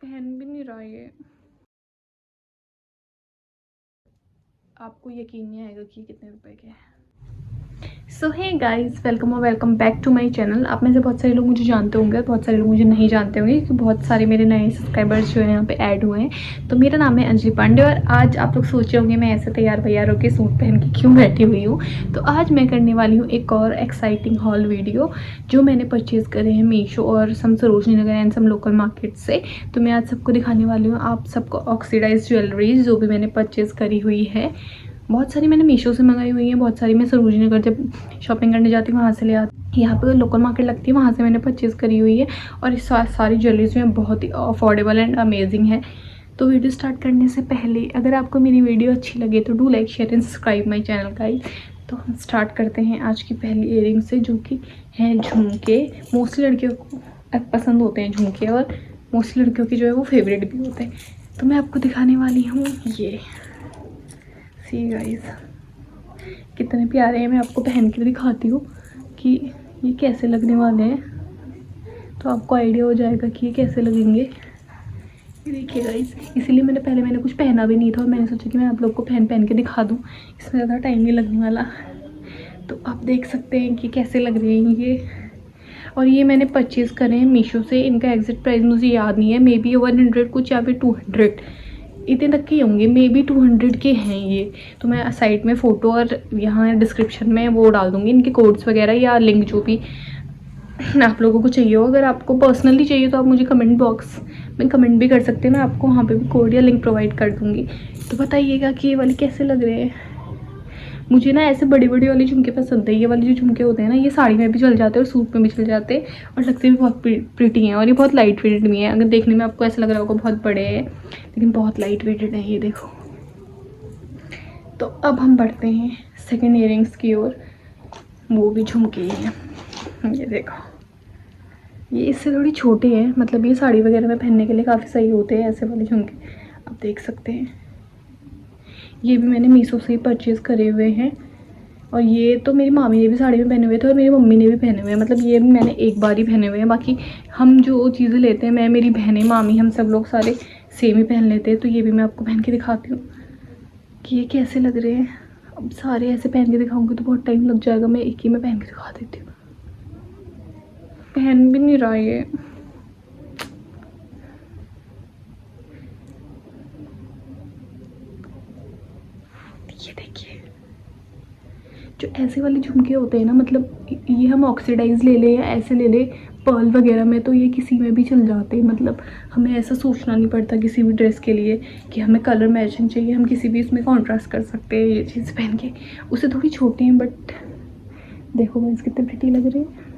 पहन भी नहीं रहा ये। आपको यकीन नहीं आएगा कि कितने रुपए के हैं। सो हे गाइस, वेलकम और welcome back to my channel. आप में से बहुत सारे लोग मुझे जानते होंगे, बहुत सारे लोग मुझे नहीं जानते होंगे क्योंकि बहुत सारे मेरे नए सब्सक्राइबर्स जो हैं यहाँ पे ऐड हुए हैं। तो मेरा नाम है अंजलि पांडे और आज आप लोग सोच रहे होंगे मैं ऐसे तैयार वैयार होकर सूट पहन के क्यों बैठी हुई हूँ। तो आज मैं करने वाली हूँ एक और एक्साइटिंग हॉल वीडियो जो मैंने परचेज़ करे हैं मीशो और सम Sarojini Nagar and some local market से। तो मैं आज सबको दिखाने वाली हूँ, आप सबको ऑक्सीडाइज ज्वेलरीज जो भी मैंने परचेज़ करी हुई है। बहुत सारी मैंने मीशो से मंगाई हुई है, बहुत सारी मैं सरोजनी नगर जब शॉपिंग करने जाती हूँ वहाँ से ले आती। यहाँ पे लोकल मार्केट लगती है, वहाँ से मैंने परचेज़ करी हुई है और इस सारी ज्वेलरीज में बहुत ही अफोर्डेबल एंड अमेजिंग है। तो वीडियो स्टार्ट करने से पहले अगर आपको मेरी वीडियो अच्छी लगे तो do like share and subscribe my channel guys. तो हम स्टार्ट करते हैं आज की पहली इयरिंग से, जो कि हैं झुमके। मोस्टली लड़कियों को पसंद होते हैं झुमके और मोस्टली लड़कियों की जो है वो फेवरेट भी होते हैं। तो मैं आपको दिखाने वाली हूँ ये, सी गाइस कितने प्यारे हैं। मैं आपको पहन के दिखाती हूँ कि ये कैसे लगने वाले हैं, तो आपको आइडिया हो जाएगा कि ये कैसे लगेंगे। ये देखिए गाइस, इसीलिए मैंने कुछ पहना भी नहीं था और मैंने सोचा कि मैं आप लोग को पहन के दिखा दूँ, इसमें ज़्यादा टाइम नहीं लगने वाला। तो आप देख सकते हैं कि कैसे लग रहे हैं ये। और ये मैंने परचेज़ करे हैं मीशो से। इनका एग्जैक्ट प्राइस मुझे याद नहीं है, मे बी 100 कुछ या फिर 200 इतने तक के होंगे, मे बी 200 के हैं ये। तो मैं साइड में फ़ोटो और यहाँ डिस्क्रिप्शन में वो डाल दूँगी इनके कोड्स वगैरह या लिंक जो भी आप लोगों को चाहिए हो। अगर आपको पर्सनली चाहिए तो आप मुझे कमेंट बॉक्स में कमेंट भी कर सकते हैं, मैं आपको वहाँ पे भी कोड या लिंक प्रोवाइड कर दूँगी। तो बताइएगा कि ये वाली कैसे लग रहे हैं। मुझे ना ऐसे बड़ी बड़ी वाले झुमके पसंद है। ये वाले जो झुमके होते हैं ना, ये साड़ी में भी चल जाते हैं और सूट में भी चल जाते हैं और लगते भी बहुत प्रिटी हैं और ये बहुत लाइट वेटेड भी हैं। अगर देखने में आपको ऐसा लग रहा होगा बहुत बड़े हैं, लेकिन बहुत लाइट वेटेड है ये देखो। तो अब हम बढ़ते हैं सेकेंड ईयरिंग्स की ओर, वो भी झुमके ही हैं। ये देखो, ये इससे थोड़ी छोटे हैं, मतलब ये साड़ी वगैरह में पहनने के लिए काफ़ी सही होते हैं ऐसे वाले झुमके, आप देख सकते हैं। ये भी मैंने मीशो से ही परचेज़ करे हुए हैं और ये तो मेरी मामी ने भी साड़ी में पहने हुए थे और मेरी मम्मी ने भी पहने हुए हैं। मतलब ये भी मैंने एक बार ही पहने हुए हैं, बाकी हम जो चीज़ें लेते हैं, मैं, मेरी बहनें, मामी, हम सब लोग सारे सेम ही पहन लेते हैं। तो ये भी मैं आपको पहन के दिखाती हूँ कि ये कैसे लग रहे हैं। अब सारे ऐसे पहन के दिखाऊंगी तो बहुत टाइम लग जाएगा, मैं एक ही में पहन के दिखा देती हूँ। पहन भी नहीं रहा ये। ये देखिए, जो ऐसे वाले झुमके होते हैं ना, मतलब ये हम ऑक्सीडाइज ले लें या ऐसे ले लें पर्ल वगैरह में, तो ये किसी में भी चल जाते हैं। मतलब हमें ऐसा सोचना नहीं पड़ता किसी भी ड्रेस के लिए कि हमें कलर मैचिंग चाहिए, हम किसी भी इसमें कॉन्ट्रास्ट कर सकते हैं ये चीज़ पहन के। उससे थोड़ी छोटी हैं बट देखो गाइस कितने प्रिटी लग रही है।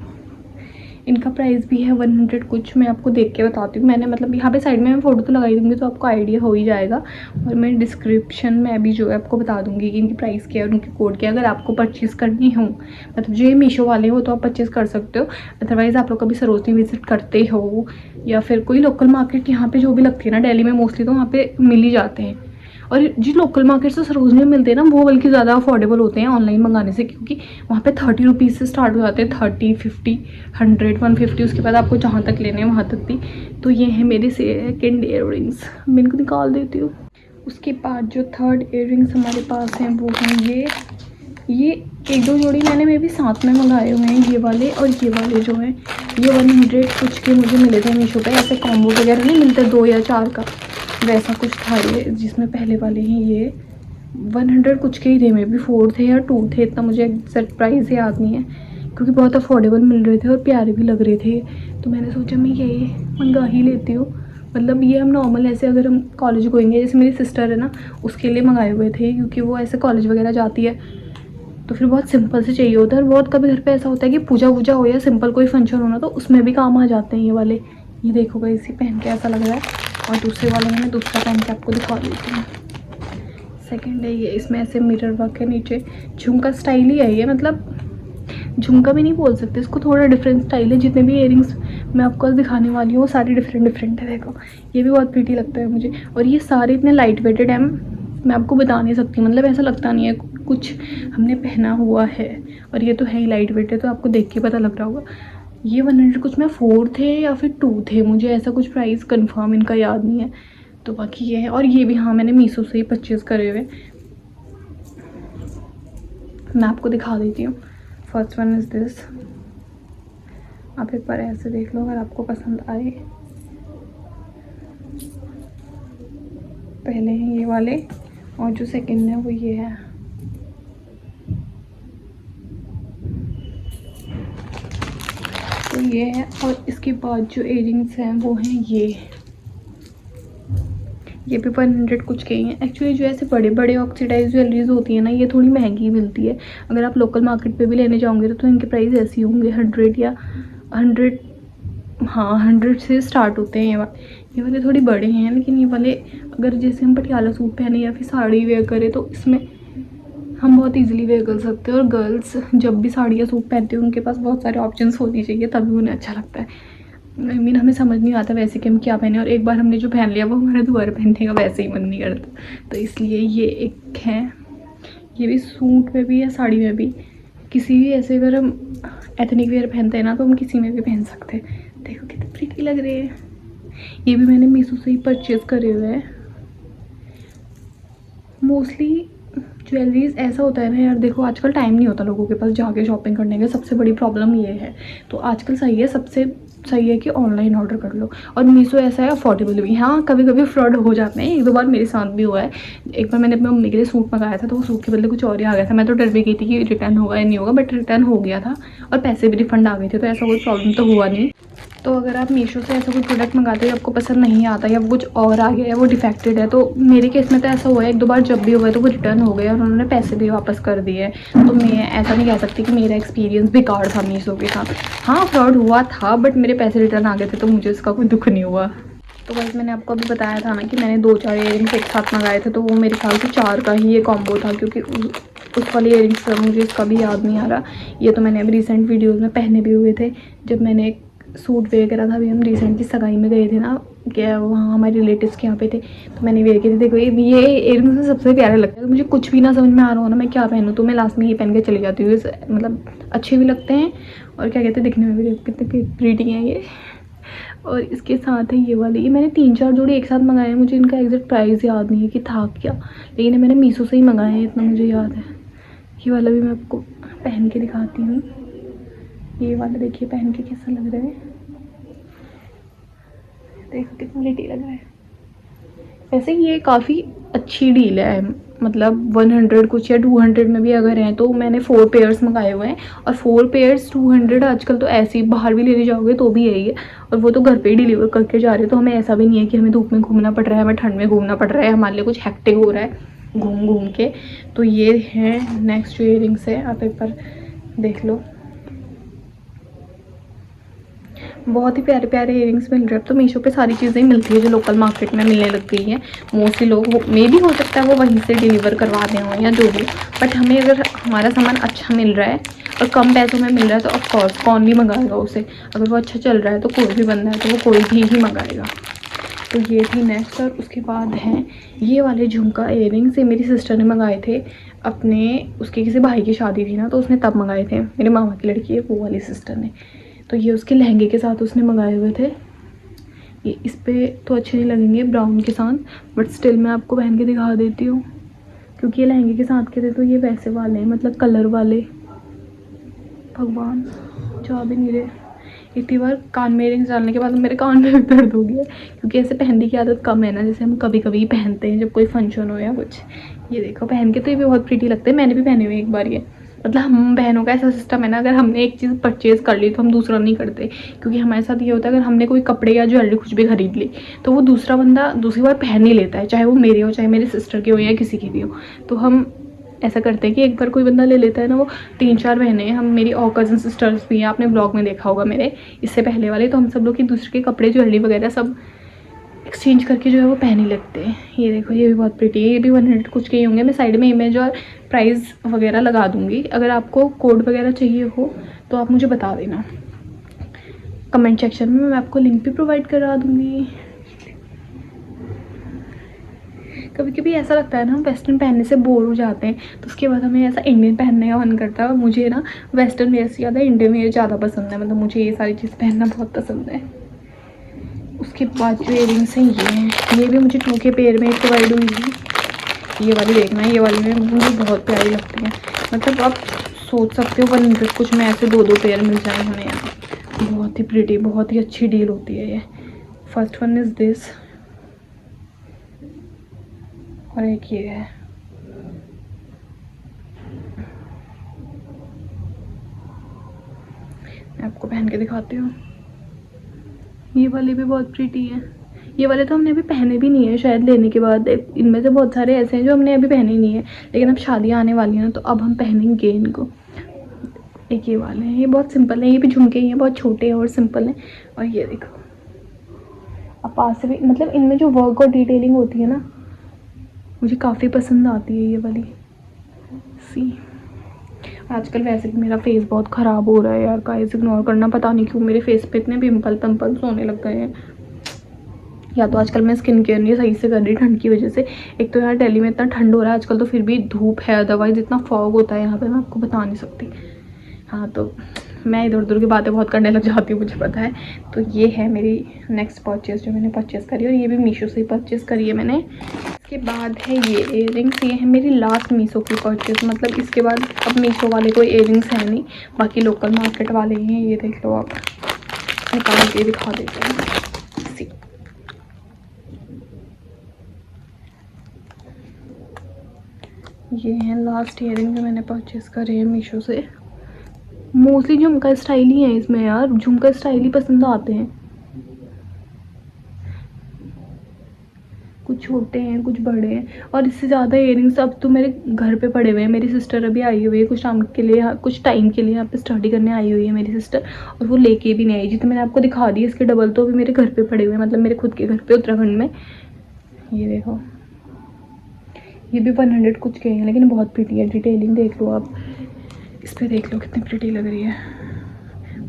इनका प्राइस भी है 100 कुछ, मैं आपको देख के बताती हूँ। मैंने मतलब यहाँ पे साइड में मैं फ़ोटो तो लगाई दूँगी तो आपको आइडिया हो ही जाएगा और मैं डिस्क्रिप्शन में भी जो है आपको बता दूँगी कि इनकी प्राइस क्या है और उनकी कोड क्या है। अगर आपको परचेज़ करनी हो, मतलब जो ये मीशो वाले हो तो आप परचेज़ कर सकते हो। अदरवाइज़ आप लोग कभी सरोजनी विजिट करते हो या फिर कोई लोकल मार्केट यहाँ पर जो भी लगती है ना दिल्ली में मोस्टली, तो वहाँ पर मिल ही जाते हैं। और जो लोकल मार्केट से सरोजनी में मिलते हैं ना, वो बल्कि ज़्यादा अफोर्डेबल होते हैं ऑनलाइन मंगाने से, क्योंकि वहाँ पे 30 रुपीज़ से स्टार्ट हो जाते हैं, 30, 50, 100, 150, उसके बाद आपको जहाँ तक लेने हैं वहाँ तक भी। तो ये है मेरे सेकेंड ईयरिंग्स, मैं इनको निकाल देती हूँ। उसके बाद जो थर्ड ईयरिंग्स हमारे पास हैं वो हैं ये एक दो जोड़ी मैंने मे भी साथ में मंगाए हुए हैं, ये वाले और ये वाले जो हैं ये 100 कुछ के मुझे मिले थे मीशो पे। ऐसे कॉम्बो वगैरह नहीं मिलते 2 या 4 का, वैसा कुछ था ये, जिसमें पहले वाले हैं ये 100 कुछ के ही थे, मे भी 4 थे या 2 थे, इतना मुझे एग्जैक्ट प्राइस याद नहीं है, क्योंकि बहुत अफोर्डेबल मिल रहे थे और प्यारे भी लग रहे थे। तो मैंने सोचा मैं ये मंगा ही लेती हूँ। मतलब ये हम नॉर्मल ऐसे अगर हम कॉलेज गोएंगे, जैसे मेरी सिस्टर है ना, उसके लिए मंगाए हुए थे, क्योंकि वो ऐसे कॉलेज वगैरह जाती है तो फिर बहुत सिंपल से चाहिए होता है। और बहुत कभी घर पे ऐसा होता है कि पूजा वूजा हो या सिंपल कोई फंक्शन होना, तो उसमें भी काम आ जाते हैं ये वाले। ये देखो भाई, इसी पहन के ऐसा लग रहा है। और दूसरे वाले में मैं दूसरा पहन के आपको दिखा देती हूँ। सेकंड है ये, इसमें ऐसे मिरर वर्क है, नीचे झुमका स्टाइल ही है ये, मतलब झुमका भी नहीं बोल सकते इसको, थोड़ा डिफरेंट स्टाइल है। जितने भी इयरिंग्स मैं आपको आज दिखाने वाली हूँ वो सारे डिफरेंट है। देखो ये भी बहुत प्रीटी लगता है मुझे, और ये सारे इतने लाइट वेटेड हैं, मैं आपको बता नहीं सकती, मतलब ऐसा लगता नहीं है कुछ हमने पहना हुआ है। और ये तो है ही लाइट वेट है, तो आपको देख के पता लग रहा होगा। ये 100 कुछ में 4 थे या फिर 2 थे, मुझे ऐसा कुछ प्राइस कंफर्म इनका याद नहीं है। तो बाकी ये है, और ये भी हाँ मैंने मीशो से ही परचेज़ करे हुए। मैं आपको दिखा देती हूँ। फर्स्ट वन इज़ दिस, आप एक बार ऐसे देख लो अगर आपको पसंद आए। पहले हैं ये वाले, और जो सेकंड है वो ये है। तो ये है, और इसके बाद जो इयरिंग्स हैं वो हैं ये भी 100 कुछ के ही हैं। एक्चुअली जो ऐसे बड़े बड़े ऑक्सीडाइज ज्वेलरीज होती है ना, ये थोड़ी महंगी मिलती है। अगर आप लोकल मार्केट पे भी लेने जाओगे तो इनके प्राइस ऐसे ही होंगे 100 या 100, हाँ 100 से स्टार्ट होते हैं। ये वाले थोड़ी बड़े हैं, लेकिन ये वाले अगर जैसे हम पटियाला सूट पहने या फिर साड़ी वेयर करें तो इसमें हम बहुत इजीली वेयर कर सकते हैं। और गर्ल्स जब भी साड़ी या सूट पहनते हैं उनके पास बहुत सारे ऑप्शंस होने चाहिए, तभी उन्हें अच्छा लगता है। आई मीन हमें समझ नहीं आता वैसे कि हम क्या पहने, और एक बार हमने जो पहन लिया वो हमारा दोबारा पहनने का वैसे ही मन नहीं करता। तो इसलिए ये एक है, ये भी सूट में भी या साड़ी में भी, किसी भी ऐसे अगर हम एथनिक वेयर पहनते हैं ना तो हम किसी में भी पहन सकते हैं। देखो कितनी प्रीटी लग रही है। ये भी मैंने मीशो से ही परचेज़ करे हुए हैं। मोस्टली ज्वेलरीज ऐसा होता है ना यार, देखो आजकल टाइम नहीं होता लोगों के पास जाके शॉपिंग करने का, सबसे बड़ी प्रॉब्लम ये है। तो आजकल सही है, सबसे सही है कि ऑनलाइन ऑर्डर कर लो। और मीशो ऐसा है अफोर्डेबल भी, हाँ कभी कभी फ्रॉड हो जाते हैं, 1-2 बार मेरे साथ भी हुआ है। एक बार मैंने अपनी मम्मी के लिए सूट मंगाया था तो वो सूट के बदले कुछ और ही आ गया था। मैं तो डर भी गई थी कि रिटर्न होगा या नहीं होगा, बट रिटर्न हो गया था और पैसे भी रिफंड आ गए थे, तो ऐसा कोई प्रॉब्लम तो हुआ नहीं। तो अगर आप मीशो से ऐसा कोई प्रोडक्ट मंगाते हो आपको पसंद नहीं आता या वो कुछ और आ गया है, वो डिफेक्टेड है, तो मेरे केस में तो ऐसा हुआ है 1-2 बार जब भी हुआ है तो वो रिटर्न हो गया और उन्होंने पैसे भी वापस कर दिए। तो मैं ऐसा नहीं कह सकती कि मेरा एक्सपीरियंस बेकार था मीशो के साथ। हाँ फ्रॉड हुआ था, बट मेरे पैसे रिटर्न आ गए थे तो मुझे इसका कोई दुख नहीं हुआ। तो बस मैंने आपको अभी बताया था ना कि मैंने 2-4 इयरिंग्स एक साथ मंगाए थे, तो वो मेरे ख्याल से 4 का ही ये कॉम्बो था, क्योंकि उस वाले इयरिंग्स का मुझे इसका भी याद नहीं आ रहा। ये तो मैंने अभी रिसेंट वीडियोज़ में पहने भी हुए थे, जब मैंने सूट वेयर करा था। अभी हम रिसेंटली सगाई में गए थे ना, क्या वहाँ हमारे रिलेटिव्स के यहाँ पे थे, तो मैंने वेयर किए थे। देखो ये इयरिंग्स में सबसे प्यारे लगता है। मुझे कुछ भी ना समझ में आ रहा हो ना मैं क्या पहनूँ, तो मैं लास्ट में ये पहन के चली जाती हूँ। मतलब अच्छे भी लगते हैं और क्या कहते हैं दिखने में भी कितने प्रीटी हैं ये। और इसके साथ है ये वाली, ये मैंने 3-4 जोड़ी एक साथ मंगाए हैं। मुझे इनका एग्जैक्ट प्राइस याद नहीं है कि था क्या, लेकिन मैंने मीशो से ही मंगाए हैं, इतना मुझे याद है। ये वाला भी मैं आपको पहन के दिखाती हूँ। ये वाला देखिए पहन के कैसा लग रहा है, देखो कितना प्रीटी लग रहा है। वैसे ये काफ़ी अच्छी डील है, मतलब 100 कुछ या 200 में भी अगर हैं, तो मैंने 4 पेयर्स मंगाए हुए हैं। और 4 पेयर्स 200 आजकल तो ऐसे ही बाहर भी लेने जाओगे तो भी यही है, और वो तो घर पे ही डिलीवर करके जा रहे हो। तो हमें ऐसा भी नहीं है कि हमें धूप में घूमना पड़ रहा है, हमें ठंड में घूमना पड़ रहा है, हमारे लिए कुछ हेक्टिक हो रहा है घूम घूम के। तो ये है नेक्स्ट जो इयरिंग्स है, आप एक बार देख लो। बहुत ही प्यारे प्यारे इयरिंग्स मिल रहे हैं। तो मीशो पे सारी चीज़ें मिलती है जो लोकल मार्केट में मिलने लग गई हैं। मोस्टली लोग मे भी हो सकता है वो वहीं से डिलीवर करवा दें हो या जो भी, बट हमें अगर हमारा सामान अच्छा मिल रहा है और कम पैसों में मिल रहा है तो ऑफकोर्स कौन भी मंगाएगा उसे। अगर वो अच्छा चल रहा है तो कोई भी बंदा है तो वो कोई भी ही मंगाएगा। तो ये थी नेक्स्ट। और उसके बाद हैं ये वाले झुमका इयरिंग्स, ये मेरी सिस्टर ने मंगाए थे अपने, उसके किसी भाई की शादी थी ना तो उसने तब मंगाए थे। मेरे मामा की लड़की है वो वाली सिस्टर ने, तो ये उसके लहंगे के साथ उसने मंगाए हुए थे। ये इस पर तो अच्छे नहीं लगेंगे ब्राउन के साथ, बट स्टिल मैं आपको पहन के दिखा देती हूँ, क्योंकि ये लहंगे के साथ के थे। तो ये वैसे वाले हैं, मतलब कलर वाले। भगवान जा भी नहीं रहे। इतनी बार कान में इयरिंग्स डालने के बाद मेरे कान में भी दर्द हो गया, क्योंकि ऐसे पहनने की आदत कम है ना, जैसे हम कभी कभी पहनते हैं जब कोई फंक्शन हो या कुछ। ये देखो पहन के तो ये भी बहुत प्रीटी लगते हैं, मैंने भी पहने हुए एक बार ये। मतलब हम बहनों का ऐसा सिस्टम है ना, अगर हमने एक चीज़ परचेज़ कर ली तो हम दूसरा नहीं करते, क्योंकि हमारे साथ ये होता है अगर हमने कोई कपड़े या ज्वेलरी कुछ भी खरीद ली तो वो दूसरा बंदा दूसरी बार पहन ही लेता है, चाहे वो मेरे हो चाहे मेरी सिस्टर के हो या किसी की भी हो। तो हम ऐसा करते हैं कि एक बार कोई बंदा ले लेता है ना, वो 3-4 बहनें हैं हम, मेरी और कज़न सिस्टर्स भी हैं, आपने ब्लॉग में देखा होगा मेरे इससे पहले वाले, तो हम सब लोग एक दूसरे के कपड़े ज्वेलरी वगैरह सब एक्सचेंज करके जो है वो पहन ही लगते हैं। ये देखो ये भी बहुत प्रीटी है, ये भी 100 कुछ के ही होंगे। मैं साइड में इमेज और प्राइस वगैरह लगा दूँगी, अगर आपको कोड वगैरह चाहिए हो तो आप मुझे बता देना कमेंट सेक्शन में, मैं आपको लिंक भी प्रोवाइड करा दूँगी। कभी कभी ऐसा लगता है ना, हम वेस्टर्न पहनने से बोर हो जाते हैं, तो उसके बाद हमें ऐसा इंडियन पहनने का मन करता है। और मुझे ना वेस्टर्न वेयर से ज़्यादा इंडियन वेयर ज़्यादा पसंद है, मतलब मुझे ये सारी चीज़ पहनना बहुत पसंद है। उसके बाद जो इयरिंग्स हैं ये हैं, ये भी मुझे 2 के पेयर में प्रोवाइड हुई थी। ये वाली देखना, ये वाली में मुझे बहुत प्यारी लगती है। मतलब आप सोच सकते हो 100 कुछ में ऐसे 2-2 पेयर मिल जाए हमें यहाँ। बहुत ही प्रिटी, बहुत ही अच्छी डील होती है ये। फर्स्ट वन इज़ दिस, और एक ये है। मैं आपको पहन के दिखाती हूँ। ये वाली भी बहुत प्रिटी है। ये वाले तो हमने अभी पहने भी नहीं है शायद लेने के बाद। इनमें से बहुत सारे ऐसे हैं जो हमने अभी पहने नहीं है, लेकिन अब शादियाँ आने वाली हैं तो अब हम पहनेंगे इनको। एक ये वाले हैं, ये बहुत सिंपल है, ये भी झुमके ही हैं, बहुत छोटे हैं और सिंपल हैं। और ये देखो, अब पास से भी मतलब इनमें जो वर्क और डिटेलिंग होती है ना, मुझे काफ़ी पसंद आती है ये वाली। सी आजकल वैसे भी मेरा फेस बहुत ख़राब हो रहा है यार, गाइस इग्नोर करना, पता नहीं क्यों मेरे फेस पे इतने पिंपल्स होने लग गए हैं। या तो आजकल मैं स्किन केयर नहीं सही से कर रही ठंड की वजह से। एक तो यहाँ दिल्ली में इतना ठंड हो रहा है आजकल, तो फिर भी धूप है, अदरवाइज़ इतना फॉग होता है यहाँ पे, मैं आपको बता नहीं सकती। हाँ, तो मैं इधर उधर की बातें बहुत करने लग जाती हूँ, मुझे पता है। तो ये है मेरी नेक्स्ट परचेज़ जो मैंने परचेज़ करी, और ये भी मीशो से ही परचेज़ करी है मैंने। इसके बाद है ये इयरिंग्स, ये है मेरी लास्ट मीशो की परचेज़। मतलब इसके बाद अब मीशो वाले कोई इयरिंग्स है नहीं, बाकी लोकल मार्केट वाले ही हैं। ये देख लो, आप निकाल के दिखा देते हैं। ये हैं लास्ट इयरिंग जो मैंने परचेज़ करे हैं मीशो से। मोस्टली झुमका स्टाइल ही है इसमें यार, झुमका स्टाइल ही पसंद आते हैं। कुछ छोटे हैं, कुछ बड़े हैं, और इससे ज़्यादा इयरिंग्स अब तो मेरे घर पे पड़े हुए हैं। मेरी सिस्टर अभी आई हुई है कुछ टाइम के लिए यहाँ पे स्टडी करने आई हुई है मेरी सिस्टर, और वो लेके भी नहीं आई। जितने मैंने आपको दिखा दी इसके डबल तो अभी मेरे घर पे पड़े हुए हैं, मतलब मेरे खुद के घर पे उत्तराखंड में। ये देखो, ये भी 100 कुछ के हैं, लेकिन बहुत प्रिटी है। डिटेलिंग देख लो आप, इस पर देख लो कितनी प्रिटी लग रही है।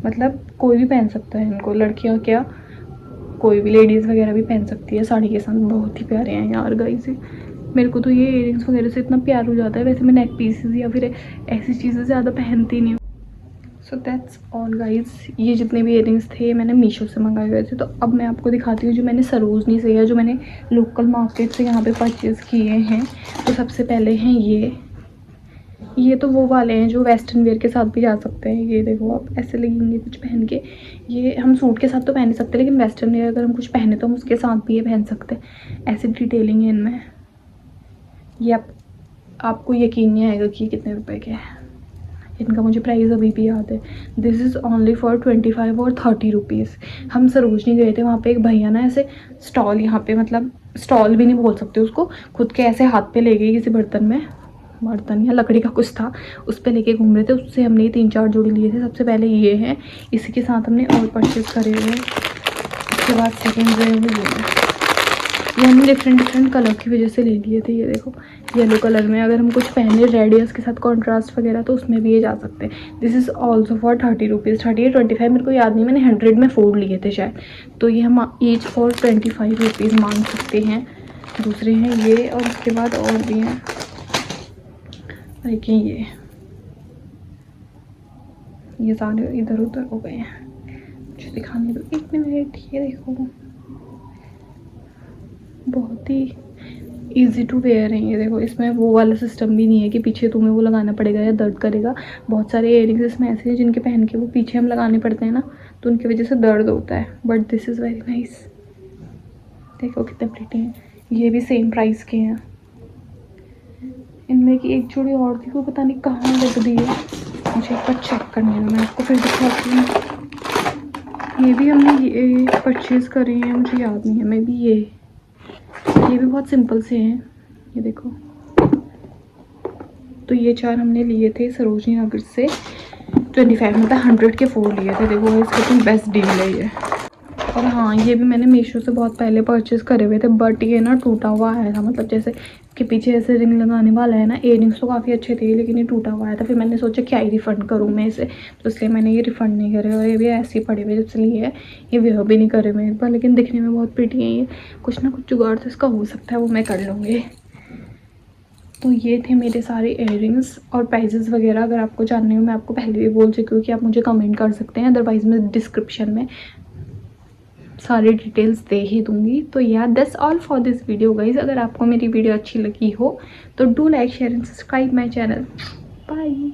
मतलब कोई भी पहन सकता है इनको, लड़कियां क्या, कोई भी लेडीज़ वगैरह भी पहन सकती है साड़ी के साथ। बहुत ही प्यारे हैं यार गाइस। मेरे को तो ये इयरिंग्स वगैरह से इतना प्यार हो जाता है। वैसे मैं नेक पीसेस या फिर ऐसी चीज़ें ज़्यादा पहनती नहीं हूँ। So that's all guys. ये जितने भी इयरिंग्स थे मैंने मीशो से मंगाए हुए थे। तो अब मैं आपको दिखाती हूँ जो मैंने सरोजनी से या जो मैंने लोकल मार्केट से यहाँ पे परचेज़ किए हैं। तो सबसे पहले हैं ये तो वो वाले हैं जो वेस्टर्न वेयर के साथ भी जा सकते हैं। ये देखो, आप ऐसे लगेंगे कुछ पहन के। ये हम सूट के साथ तो पहन सकते हैं, लेकिन वेस्टर्न वेयर अगर हम कुछ पहने तो हम उसके साथ भी ये पहन सकते हैं। ऐसी डिटेलिंग है इनमें। ये आपको यकीन नहीं आएगा कि कितने रुपए के हैं। इनका मुझे प्राइस अभी भी याद है। दिस इज़ ओनली फॉर 25 और 30 रुपीज़। हम सरोजनी गए थे, वहाँ पे एक भैया ना ऐसे स्टॉल, यहाँ पे मतलब स्टॉल भी नहीं बोल सकते उसको, खुद के ऐसे हाथ पे ले गए किसी बर्तन या लकड़ी का कुछ था, उस पे लेके घूम रहे थे। उससे हमने 3-4 जोड़ी लिए थे। सबसे पहले ये हैं, इसी के साथ हमने और परचेज़ करे हुए हैं। उसके बाद सेकेंड जो है वो ये हमने डिफरेंट कलर की वजह से ले लिए थे। ये देखो, येलो कलर में अगर हम कुछ पहने रेड या उसके साथ कॉन्ट्रास्ट वगैरह, तो उसमें भी ये जा सकते हैं। This is also for 30 rupees, 30 या 25 मेरे को याद नहीं, मैंने 100 में 4 लिए थे शायद। तो ये हम ईच फॉर 25 रुपीज़ मांग सकते हैं। दूसरे हैं ये, और उसके बाद और भी हैं। देखिए ये सारे इधर उधर हो गए हैं, मुझे दिखाने दो 1 मिनट। ये देखो, बहुत ही ईजी टू वेयर है। ये देखो, इसमें वो वाला सिस्टम भी नहीं है कि पीछे तुम्हें वो लगाना पड़ेगा या दर्द करेगा। बहुत सारे इयरिंग्स इसमें ऐसे हैं जिनके पहन के वो पीछे हम लगाने पड़ते हैं ना, तो उनकी वजह से दर्द होता है। But this is very nice. देखो कितने प्रिटी हैं। ये भी सेम प्राइस के हैं। इनमें की एक जोड़ी और थी, वो पता नहीं कहाँ लग दी है, मुझे एक बार चेक करने दो, मैं आपको फिर दिखाती हूँ। ये भी हमने ये परचेज़ करे हैं, मुझे याद नहीं है। मैं भी ये भी बहुत सिंपल से हैं। ये देखो, तो ये 4 हमने लिए थे सरोजनी नगर से 25 मतलब 100 के 4 लिए थे। देखो इसका तो बेस्ट डील है ये। और हाँ, ये भी मैंने मीशो से बहुत पहले परचेज़ करे हुए थे, बट ये ना टूटा हुआ आया था। मतलब जैसे कि पीछे ऐसे रिंग लगाने वाला है ना, इयररिंग्स तो काफ़ी अच्छे थे लेकिन ये टूटा हुआ आया था। फिर मैंने सोचा क्या ही रिफ़ंड करूँ मैं इसे, तो इसलिए मैंने ये रिफ़ंड नहीं करे। और ये भी ऐसे ही पड़े हुए, इसलिए ये वेयर भी नहीं करे मैं एक बार। लेकिन दिखने में बहुत प्रिटी है ये। कुछ ना कुछ जुगाड़ तो इसका हो सकता है, वो मैं कर लूँगी। तो ये थे मेरे सारे इयररिंग्स और प्राइजेस वगैरह। अगर आपको जानने हो, मैं आपको पहले भी बोल चुकी हूँ कि आप मुझे कमेंट कर सकते हैं, अदरवाइज़ मैं डिस्क्रिप्शन में सारी डिटेल्स दे ही दूँगी। तो yeah that's all for this video guys. अगर आपको मेरी वीडियो अच्छी लगी हो तो do like share and subscribe my channel. Bye.